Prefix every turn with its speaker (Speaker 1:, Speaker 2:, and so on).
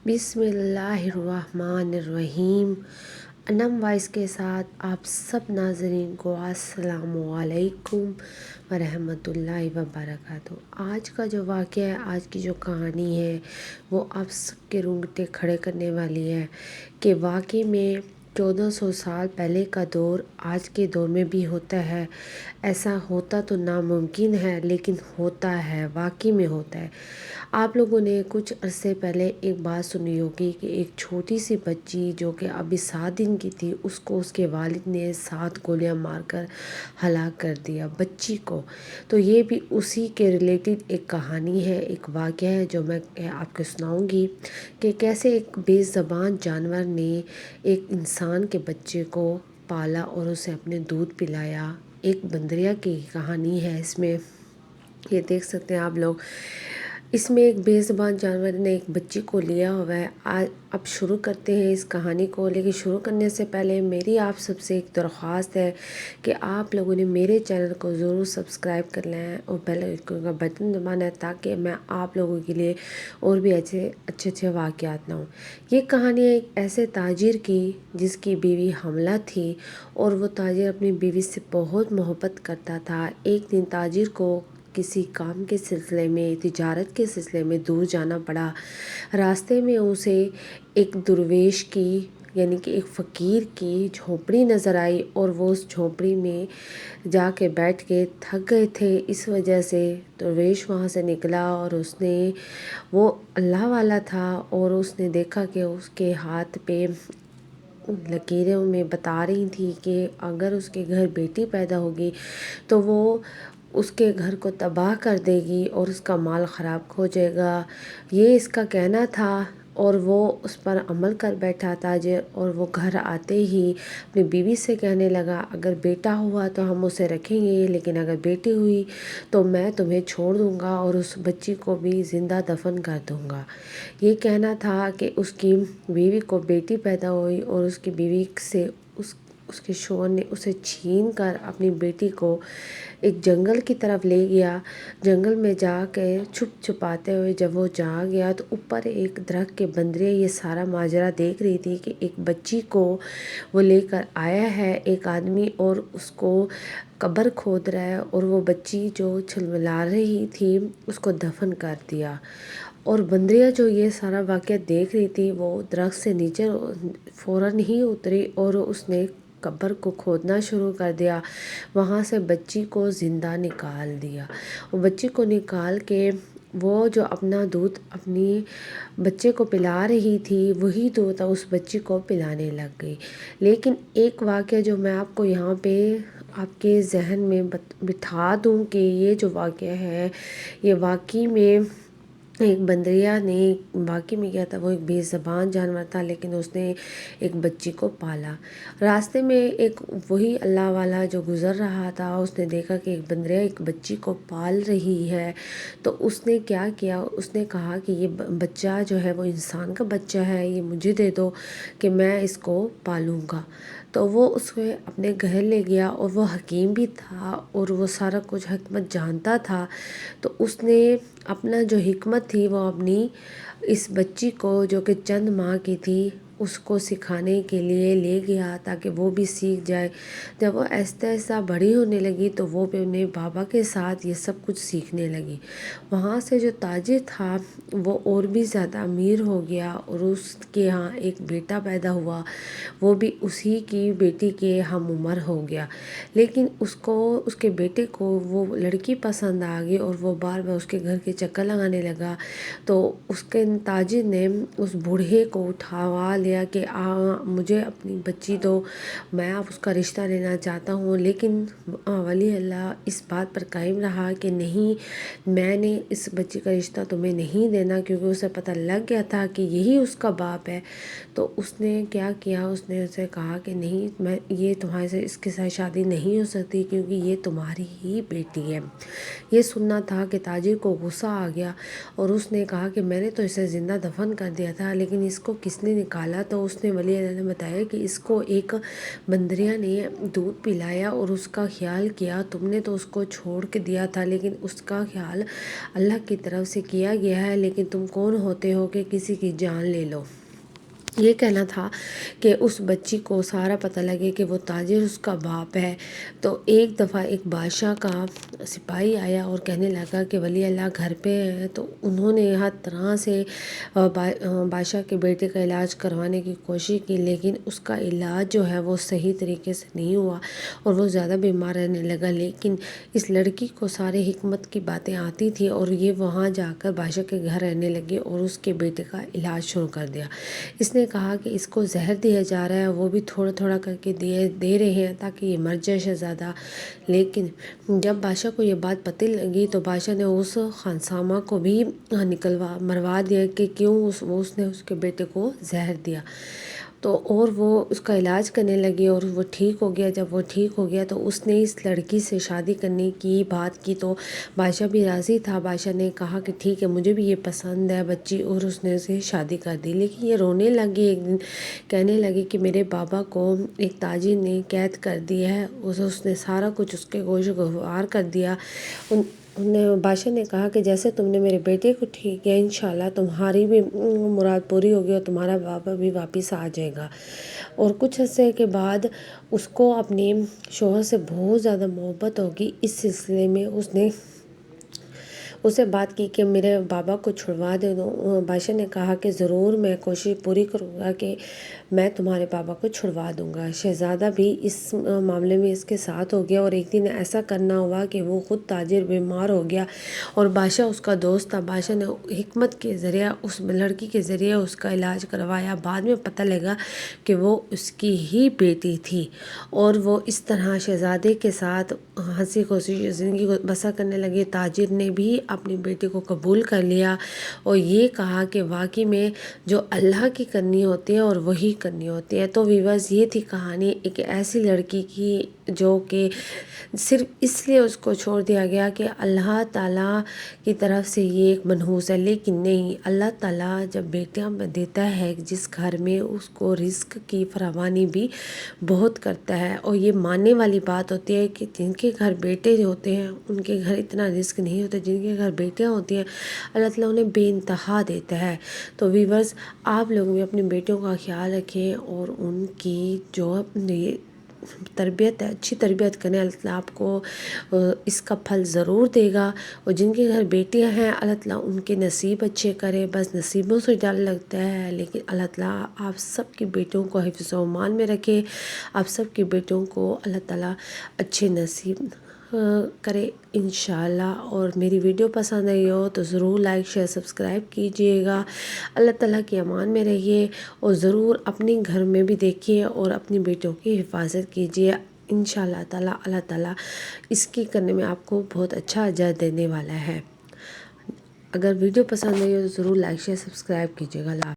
Speaker 1: بسم اللہ الرحمن الرحیم۔ انم وائس کے ساتھ آپ سب ناظرین کو السلام علیکم ورحمۃ اللہ وبرکاتہ۔ آج کا جو واقعہ ہے، آج کی جو کہانی ہے وہ آپ سب کے رونگٹے کھڑے کرنے والی ہے کہ واقعی میں 1400 سال پہلے کا دور آج کے دور میں بھی ہوتا ہے۔ ایسا ہوتا تو ناممکن ہے لیکن ہوتا ہے، واقعی میں ہوتا ہے۔ آپ لوگوں نے کچھ عرصے پہلے ایک بات سنی ہوگی کہ ایک چھوٹی سی بچی جو کہ ابھی 7 دن کی تھی، اس کو اس کے والد نے 7 گولیاں مار کر ہلاک کر دیا، بچی کو۔ تو یہ بھی اسی کے ریلیٹڈ ایک کہانی ہے، ایک واقعہ ہے جو میں آپ کو سناؤں گی کہ کیسے ایک بے زبان جانور نے ایک انسان کے بچے کو پالا اور اسے اپنے دودھ پلایا۔ ایک بندریا کی کہانی ہے اس میں، یہ دیکھ سکتے ہیں آپ لوگ۔ اس میں ایک بے زبان جانور نے ایک بچی کو لیا ہوا ہے۔ اب شروع کرتے ہیں اس کہانی کو، لیکن شروع کرنے سے پہلے میری آپ سب سے ایک درخواست ہے کہ آپ لوگوں نے میرے چینل کو ضرور سبسکرائب کر لیں اور بیل آئیکن کا بٹن دبانا ہے تاکہ میں آپ لوگوں کے لیے اور بھی اچھے واقعات لاؤں۔ یہ کہانی ہے ایک ایسے تاجر کی جس کی بیوی حاملہ تھی اور وہ تاجر اپنی بیوی سے بہت محبت کرتا تھا۔ ایک دن تاجر کو کسی کام کے سلسلے میں، تجارت کے سلسلے میں دور جانا پڑا۔ راستے میں اسے ایک درویش کی یعنی کہ ایک فقیر کی جھونپڑی نظر آئی اور وہ اس جھونپڑی میں جا کے بیٹھ کے تھک گئے تھے، اس وجہ سے درویش وہاں سے نکلا اور وہ اللہ والا تھا اور اس نے دیکھا کہ اس کے ہاتھ پہ لکیروں میں بتا رہی تھی کہ اگر اس کے گھر بیٹی پیدا ہوگی تو وہ اس کے گھر کو تباہ کر دے گی اور اس کا مال خراب ہو جائے گا۔ یہ اس کا کہنا تھا اور وہ اس پر عمل کر بیٹھا تاجر، اور وہ گھر آتے ہی اپنی بیوی سے کہنے لگا اگر بیٹا ہوا تو ہم اسے رکھیں گے، لیکن اگر بیٹی ہوئی تو میں تمہیں چھوڑ دوں گا اور اس بچی کو بھی زندہ دفن کر دوں گا۔ یہ کہنا تھا کہ اس کی بیوی کو بیٹی پیدا ہوئی اور اس کی بیوی سے اس کے شوہر نے اسے چھین کر اپنی بیٹی کو ایک جنگل کی طرف لے گیا۔ جنگل میں جا کے چھپاتے ہوئے جب وہ جا گیا تو اوپر ایک درخت کے بندرے یہ سارا ماجرا دیکھ رہی تھی کہ ایک بچی کو وہ لے کر آیا ہے ایک آدمی اور اس کو قبر کھود رہا ہے، اور وہ بچی جو چھلملا رہی تھی اس کو دفن کر دیا۔ اور بندریا جو یہ سارا واقعہ دیکھ رہی تھی وہ درخت سے نیچے فوراً ہی اتری اور اس نے قبر کو کھودنا شروع کر دیا، وہاں سے بچی کو زندہ نکال دیا۔ وہ بچی کو نکال کے وہ جو اپنا دودھ اپنی بچے کو پلا رہی تھی وہی دودھ اس بچی کو پلانے لگ گئی۔ لیکن ایک واقعہ جو میں آپ کو یہاں پہ آپ کے ذہن میں بٹھا دوں کہ یہ جو واقعہ ہے یہ واقعی میں ایک بندریا نے واقعی میں کیا تھا، وہ ایک بے زبان جانور تھا لیکن اس نے ایک بچی کو پالا۔ راستے میں ایک وہی اللہ والا جو گزر رہا تھا، اس نے دیکھا کہ ایک بندریا ایک بچی کو پال رہی ہے، تو اس نے کیا کیا، اس نے کہا کہ یہ بچہ جو ہے وہ انسان کا بچہ ہے، یہ مجھے دے دو کہ میں اس کو پالوں گا۔ تو وہ اس کو اپنے گھر لے گیا اور وہ حکیم بھی تھا اور وہ سارا کچھ حکمت جانتا تھا، تو اس نے اپنا جو حکمت تھی وہ اپنی اس بچی کو جو کہ چند ماہ کی تھی اس کو سکھانے کے لیے لے گیا تاکہ وہ بھی سیکھ جائے۔ جب وہ آہستہ آہستہ بڑی ہونے لگی تو وہ بھی اپنے بابا کے ساتھ یہ سب کچھ سیکھنے لگی۔ وہاں سے جو تاجر تھا وہ اور بھی زیادہ امیر ہو گیا اور اس کے ہاں ایک بیٹا پیدا ہوا، وہ بھی اسی کی بیٹی کے ہم عمر ہو گیا، لیکن اس کے بیٹے کو وہ لڑکی پسند آ گئی اور وہ بار بار اس کے گھر کے چکر لگانے لگا۔ تو اس کے تاجر نے اس بوڑھے کو اٹھوا لیا کہ مجھے اپنی بچی دو، میں اب اس کا رشتہ لینا چاہتا ہوں، لیکن ولی اللہ اس بات پر قائم رہا کہ نہیں، میں نے اس بچی کا رشتہ تمہیں نہیں دینا، کیونکہ اسے پتہ لگ گیا تھا کہ یہی اس کا باپ ہے۔ تو اس نے کیا کیا، اس نے اسے کہا کہ نہیں، یہ تمہارے سے اس کے ساتھ شادی نہیں ہو سکتی کیونکہ یہ تمہاری ہی بیٹی ہے۔ یہ سننا تھا کہ تاجر کو غصہ آ گیا اور اس نے کہا کہ میں نے تو اسے زندہ دفن کر دیا تھا، لیکن اس کو کس نے نکالا کھولا تو اس نے ولی اللہ نے بتایا کہ اس کو ایک بندریا نے دودھ پلایا اور اس کا خیال کیا، تم نے تو اس کو چھوڑ کے دیا تھا لیکن اس کا خیال اللہ کی طرف سے کیا گیا ہے، لیکن تم کون ہوتے ہو کہ کسی کی جان لے لو۔ یہ کہنا تھا کہ اس بچی کو سارا پتہ لگے کہ وہ تاجر اس کا باپ ہے۔ تو ایک دفعہ ایک بادشاہ کا سپاہی آیا اور کہنے لگا کہ ولی اللہ گھر پہ ہے، تو انہوں نے ہر طرح سے بادشاہ کے بیٹے کا علاج کروانے کی کوشش کی، لیکن اس کا علاج جو ہے وہ صحیح طریقے سے نہیں ہوا اور وہ زیادہ بیمار رہنے لگا۔ لیکن اس لڑکی کو سارے حکمت کی باتیں آتی تھی اور یہ وہاں جا کر بادشاہ کے گھر رہنے لگی اور اس کے بیٹے کا علاج شروع کر دیا۔ اس نے کہا کہ اس کو زہر دیا جا رہا ہے، وہ بھی تھوڑا تھوڑا کر کے دے رہے ہیں تاکہ یہ مر جائے شہزادہ۔ لیکن جب بادشاہ کو یہ بات پتہ لگی تو بادشاہ نے اس خانسامہ کو بھی مروا دیا کہ کیوں اس نے اس کے بیٹے کو زہر دیا۔ تو اور وہ اس کا علاج کرنے لگی اور وہ ٹھیک ہو گیا۔ جب وہ ٹھیک ہو گیا تو اس نے اس لڑکی سے شادی کرنے کی بات کی تو بادشاہ بھی راضی تھا۔ بادشاہ نے کہا کہ ٹھیک ہے، مجھے بھی یہ پسند ہے بچی، اور اس نے اسے شادی کر دی۔ لیکن یہ رونے لگی ایک دن، کہنے لگی کہ میرے بابا کو ایک تاجر نے قید کر دیا ہے، اس نے سارا کچھ اس کے گوشت گوار کر دیا۔ بادشاہ نے کہا کہ جیسے تم نے میرے بیٹے کو ٹھیک کیا، انشاءاللہ تمہاری بھی مراد پوری ہوگی اور تمہارا بابا بھی واپس آ جائے گا۔ اور کچھ عرصے کے بعد اس کو اپنے شوہر سے بہت زیادہ محبت ہوگی۔ اس سلسلے میں اس نے اسے بات کی کہ میرے بابا کو چھڑوا دے دو۔ بادشاہ نے کہا کہ ضرور، میں کوشش پوری کروں گا کہ میں تمہارے بابا کو چھڑوا دوں گا۔ شہزادہ بھی اس معاملے میں اس کے ساتھ ہو گیا اور ایک دن ایسا کرنا ہوا کہ وہ خود تاجر بیمار ہو گیا اور بادشاہ اس کا دوست تھا۔ بادشاہ نے حکمت کے ذریعہ اس لڑکی کے ذریعے اس کا علاج کروایا۔ بعد میں پتہ لگا کہ وہ اس کی ہی بیٹی تھی اور وہ اس طرح شہزادے کے ساتھ ہنسی خوشی زندگی کو بسر کرنے لگے۔ تاجر نے بھی اپنی بیٹی کو قبول کر لیا اور یہ کہا کہ واقعی میں جو اللہ کی کرنی ہوتی ہے اور وہی کرنی ہوتی ہے۔ تو ویورز، یہ تھی کہانی ایک ایسی لڑکی کی جو کہ صرف اس لیے اس کو چھوڑ دیا گیا کہ اللہ تعالیٰ کی طرف سے یہ ایک منحوس ہے، لیکن نہیں، اللہ تعالیٰ جب بیٹیاں دیتا ہے جس گھر میں، اس کو رزق کی فراوانی بھی بہت کرتا ہے۔ اور یہ ماننے والی بات ہوتی ہے کہ جن کے گھر بیٹے ہوتے ہیں ان کے گھر اتنا رزق نہیں ہوتا، جن کے گھر بیٹیاں ہوتی ہیں اللہ تعالیٰ انہیں بے انتہا دیتا ہے۔ تو ویورز، آپ لوگ بھی اپنی بیٹیوں کا خیال رکھیں اور ان کی جو تربیت ہے اچھی تربیت کریں، اللہ تعالیٰ آپ کو اس کا پھل ضرور دے گا۔ اور جن کے گھر بیٹیاں ہیں اللہ تعالیٰ ان کے نصیب اچھے کرے، بس نصیبوں سے ڈر لگتا ہے، لیکن اللہ تعالیٰ آپ سب کی بیٹیوں کو حفظ و امان میں رکھے، آپ سب کی بیٹیوں کو اللہ تعالیٰ اچھے نصیب کرے انشاءاللہ۔ اور میری ویڈیو پسند آئی ہو تو ضرور لائک شیئر سبسکرائب کیجئے گا۔ اللہ تعالیٰ کی امان میں رہیے اور ضرور اپنے گھر میں بھی دیکھیے اور اپنی بیٹیوں کی حفاظت کیجئے انشاءاللہ تعالیٰ۔ اللہ تعالیٰ اس کی کرنے میں آپ کو بہت اچھا اجر دینے والا ہے۔ اگر ویڈیو پسند آئی ہو تو ضرور لائک شیئر سبسکرائب کیجئے گا۔ اللہ حافظ۔